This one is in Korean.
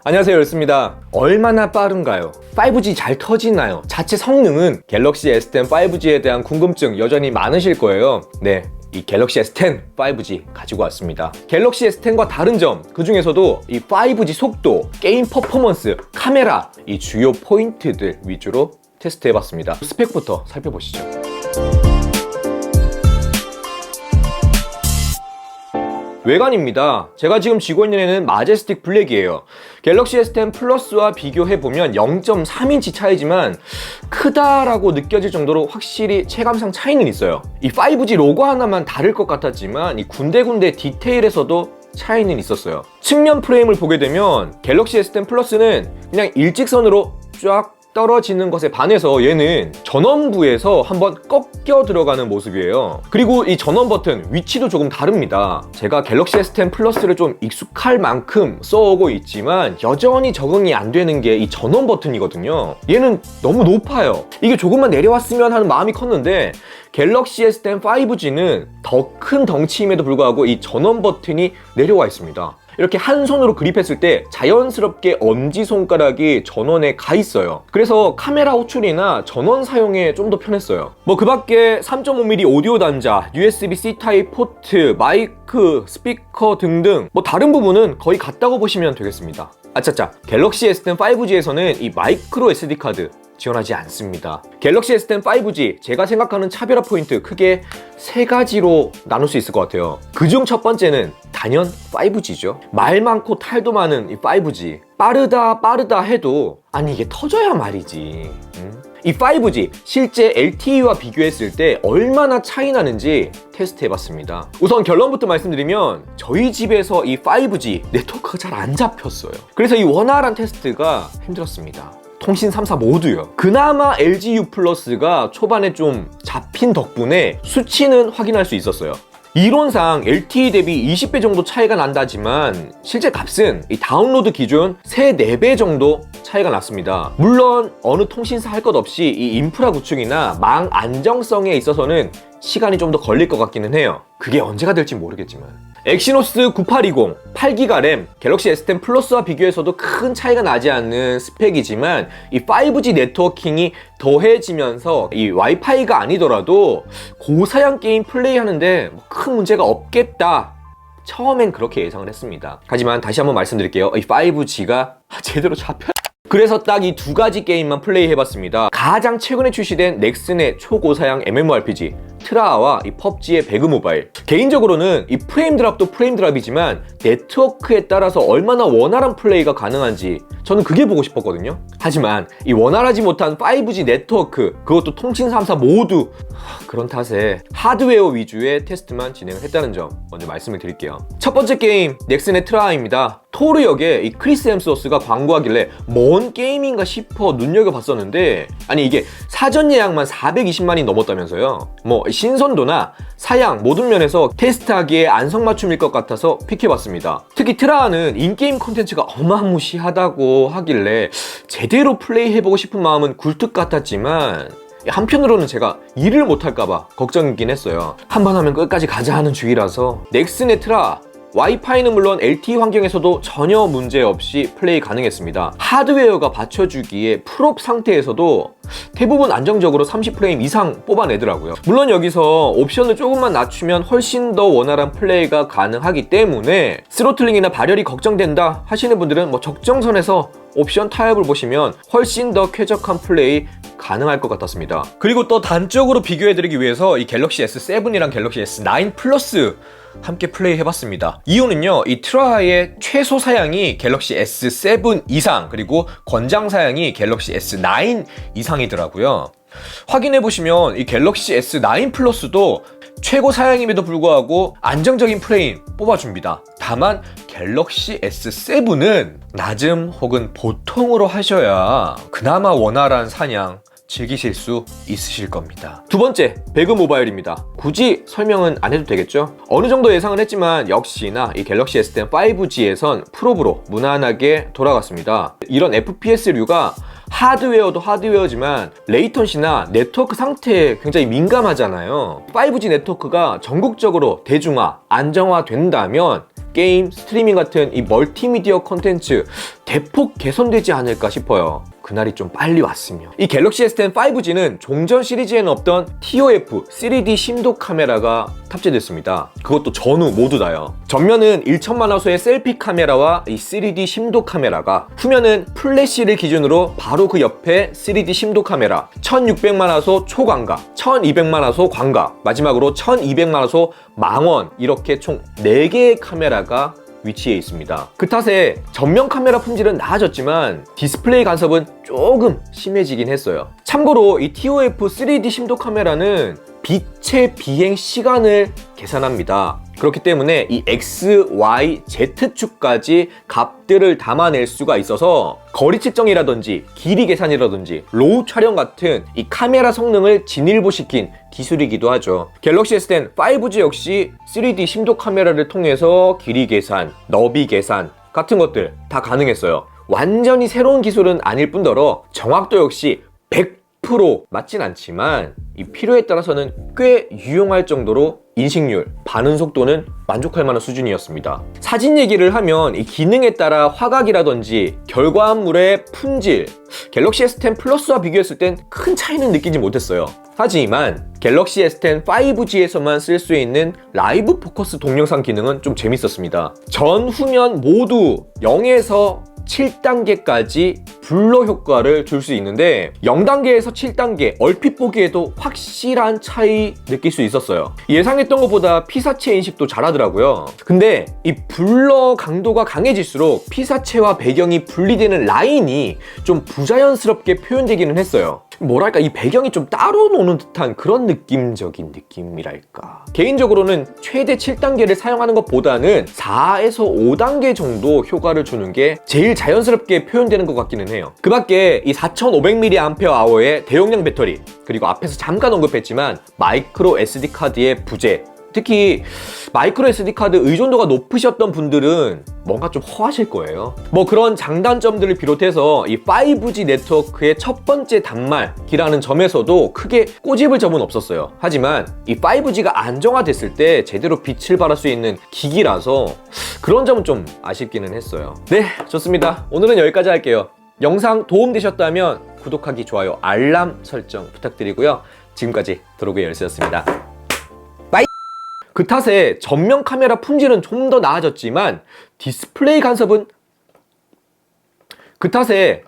안녕하세요, 열스입니다. 얼마나 빠른가요? 5G 잘 터지나요? 자체 성능은 갤럭시 S10 5G에 대한 궁금증 여전히 많으실 거예요. 네, 이 갤럭시 S10 5G 가지고 왔습니다. 갤럭시 S10과 다른 점, 그 중에서도 이 5G 속도, 게임 퍼포먼스, 카메라, 이 주요 포인트들 위주로 테스트해봤습니다. 스펙부터 살펴보시죠. 외관입니다. 제가 지금 쥐고 있는 애는 마제스틱 블랙이에요. 갤럭시 S10 플러스와 비교해보면 0.3인치 차이지만 크다라고 느껴질 정도로 확실히 체감상 차이는 있어요. 이 5G 로고 하나만 다를 것 같았지만 이 군데군데 디테일에서도 차이는 있었어요. 측면 프레임을 보게 되면 갤럭시 S10 플러스는 그냥 일직선으로 쫙 떨어지는 것에 반해서 얘는 전원부에서 한번 꺾여 들어가는 모습이에요. 그리고 이 전원 버튼 위치도 조금 다릅니다. 제가 갤럭시 S10 플러스를 좀 익숙할 만큼 써오고 있지만 여전히 적응이 안 되는 게 이 전원 버튼이거든요. 얘는 너무 높아요. 이게 조금만 내려왔으면 하는 마음이 컸는데 갤럭시 S10 5G는 더 큰 덩치임에도 불구하고 이 전원 버튼이 내려와 있습니다. 이렇게 한 손으로 그립했을 때 자연스럽게 엄지손가락이 전원에 가 있어요. 그래서 카메라 호출이나 전원 사용에 좀 더 편했어요. 그 밖에 3.5mm 오디오 단자, USB-C 타입 포트, 마이크, 스피커 등등 다른 부분은 거의 같다고 보시면 되겠습니다. 아차차, 갤럭시 S10 5G에서는 이 마이크로 SD 카드 지원하지 않습니다. 갤럭시 S10 5G 제가 생각하는 차별화 포인트 크게 세 가지로 나눌 수 있을 것 같아요. 그중 첫 번째는 단연 5G죠. 말 많고 탈도 많은 이 5G. 빠르다 해도 아니 이게 터져야 말이지. 이 5G 실제 LTE와 비교했을 때 얼마나 차이 나는지 테스트해봤습니다. 우선 결론부터 말씀드리면 저희 집에서 이 5G 네트워크가 잘 안 잡혔어요. 그래서 이 원활한 테스트가 힘들었습니다. 통신 3사 모두요. 그나마 LG U 플러스가 초반에 좀 잡힌 덕분에 수치는 확인할 수 있었어요. 이론상 LTE 대비 20배 정도 차이가 난다지만 실제 값은 이 다운로드 기준 3, 4배 정도 차이가 났습니다. 물론 어느 통신사 할 것 없이 이 인프라 구축이나 망 안정성에 있어서는 시간이 좀 더 걸릴 것 같기는 해요. 그게 언제가 될지 모르겠지만. 엑시노스 9820, 8기가 램, 갤럭시 S10 플러스와 비교해서도 큰 차이가 나지 않는 스펙이지만 이 5G 네트워킹이 더해지면서 이 와이파이가 아니더라도 고사양 게임 플레이하는데 큰 문제가 없겠다. 처음엔 그렇게 예상을 했습니다. 하지만 다시 한번 말씀드릴게요. 이 5G가 제대로 잡혀요. 그래서 딱 이 두 가지 게임만 플레이해봤습니다. 가장 최근에 출시된 넥슨의 초고사양 MMORPG 트라와 이 펍지의 배그 모바일. 개인적으로는 이 프레임 드랍도 프레임 드랍이지만 네트워크에 따라서 얼마나 원활한 플레이가 가능한지 저는 그게 보고 싶었거든요. 하지만 이 원활하지 못한 5G 네트워크, 그것도 통신 3사 모두 그런 탓에 하드웨어 위주의 테스트만 진행을 했다는 점 먼저 말씀을 드릴게요. 첫 번째 게임 넥슨의 트라입니다. 토르 역에 이 크리스 햄스워스가 광고하길래 뭔 게임인가 싶어 눈여겨봤었는데 아니 이게 사전 예약만 420만이 넘었다면서요. 신선도나 사양 모든 면에서 테스트하기에 안성맞춤일 것 같아서 픽해봤습니다. 특히 트라는 인게임 콘텐츠가 어마무시하다고 하길래 제대로 플레이해보고 싶은 마음은 굴뚝 같았지만 한편으로는 제가 일을 못할까봐 걱정이긴 했어요. 한번 하면 끝까지 가자 하는 주의라서 넥슨의 트라 와이파이는 물론 LTE 환경에서도 전혀 문제없이 플레이 가능했습니다. 하드웨어가 받쳐주기에 풀업 상태에서도 대부분 안정적으로 30프레임 이상 뽑아내더라고요. 물론 여기서 옵션을 조금만 낮추면 훨씬 더 원활한 플레이가 가능하기 때문에 스로틀링이나 발열이 걱정된다 하시는 분들은 적정선에서 옵션 타협을 보시면 훨씬 더 쾌적한 플레이 가능할 것 같았습니다. 그리고 또 단적으로 비교해드리기 위해서 이 갤럭시 S7이랑 gel럭시 S9 플러스 함께 플레이 해봤습니다. 이유는요, 이 트라의 최소 사양이 갤럭시 S7 이상, 그리고 권장 사양이 갤럭시 S9 이상이더라고요. 확인해보시면 이 갤럭시 S9 플러스도 최고 사양임에도 불구하고 안정적인 프레임 뽑아줍니다. 다만 갤럭시 S7은 낮음 혹은 보통으로 하셔야 그나마 원활한 사냥 즐기실 수 있으실 겁니다. 두 번째, 배그 모바일입니다. 굳이 설명은 안 해도 되겠죠? 어느 정도 예상은 했지만 역시나 이 갤럭시 S10 5G에선 프로브로 무난하게 돌아갔습니다. 이런 FPS류가 하드웨어도 하드웨어지만 레이턴시나 네트워크 상태에 굉장히 민감하잖아요. 5G 네트워크가 전국적으로 대중화, 안정화 된다면 게임, 스트리밍 같은 이 멀티미디어 콘텐츠 대폭 개선되지 않을까 싶어요. 그날이 좀 빨리 왔으면. 이 갤럭시 S10 5G는 종전 시리즈에는 없던 TOF 3D 심도 카메라가 탑재됐습니다. 그것도 전후 모두 다요. 전면은 1000만 화소의 셀피 카메라와 이 3D 심도 카메라가, 후면은 플래시를 기준으로 바로 그 옆에 3D 심도 카메라, 1600만 화소 초광각, 1200만 화소 광각, 마지막으로 1200만 화소 망원, 이렇게 총 4개의 카메라가 위치해 있습니다. 그 탓에 전면 카메라 품질은 나아졌지만 디스플레이 간섭은 조금 심해지긴 했어요. 참고로 이 TOF 3D 심도 카메라는 빛의 비행 시간을 계산합니다. 그렇기 때문에 이 X, Y, Z축까지 값들을 담아낼 수가 있어서 거리 측정이라든지 길이 계산이라든지 로우 촬영 같은 이 카메라 성능을 진일보시킨 기술이기도 하죠. 갤럭시 S10 5G 역시 3D 심도 카메라를 통해서 길이 계산, 너비 계산 같은 것들 다 가능했어요. 완전히 새로운 기술은 아닐 뿐더러 정확도 역시 100% 맞진 않지만 이 필요에 따라서는 꽤 유용할 정도로 인식률, 반응 속도는 만족할 만한 수준이었습니다. 사진 얘기를 하면 이 기능에 따라 화각이라든지 결과물의 품질, 갤럭시 S10 플러스와 비교했을 땐 큰 차이는 느끼지 못했어요. 하지만 갤럭시 S10 5G에서만 쓸 수 있는 라이브 포커스 동영상 기능은 좀 재밌었습니다. 전, 후면 모두 0에서 7단계까지 블러 효과를 줄 수 있는데 0단계에서 7단계 얼핏 보기에도 확실한 차이 느낄 수 있었어요. 예상했던 것보다 피사체 인식도 잘하더라고요. 근데 이 블러 강도가 강해질수록 피사체와 배경이 분리되는 라인이 좀 부자연스럽게 표현되기는 했어요. 뭐랄까, 이 배경이 좀 따로 노는 듯한 그런 느낌적인 느낌이랄까. 개인적으로는 최대 7단계를 사용하는 것보다는 4에서 5단계 정도 효과를 주는 게 제일 자연스럽게 표현되는 것 같기는 해요. 그 밖에 이 4500mAh의 대용량 배터리, 그리고 앞에서 잠깐 언급했지만 마이크로 SD카드의 부재, 특히 마이크로 SD카드 의존도가 높으셨던 분들은 뭔가 좀 허하실 거예요. 뭐 그런 장단점들을 비롯해서 이 5G 네트워크의 첫 번째 단말기라는 점에서도 크게 꼬집을 점은 없었어요. 하지만 이 5G가 안정화됐을 때 제대로 빛을 발할 수 있는 기기라서 그런 점은 좀 아쉽기는 했어요. 네, 좋습니다. 오늘은 여기까지 할게요. 영상 도움되셨다면 구독하기, 좋아요, 알람 설정 부탁드리고요. 지금까지 드로그의 열쇠였습니다. 그 탓에 전면 카메라 품질은 좀 더 나아졌지만 디스플레이 간섭은 그 탓에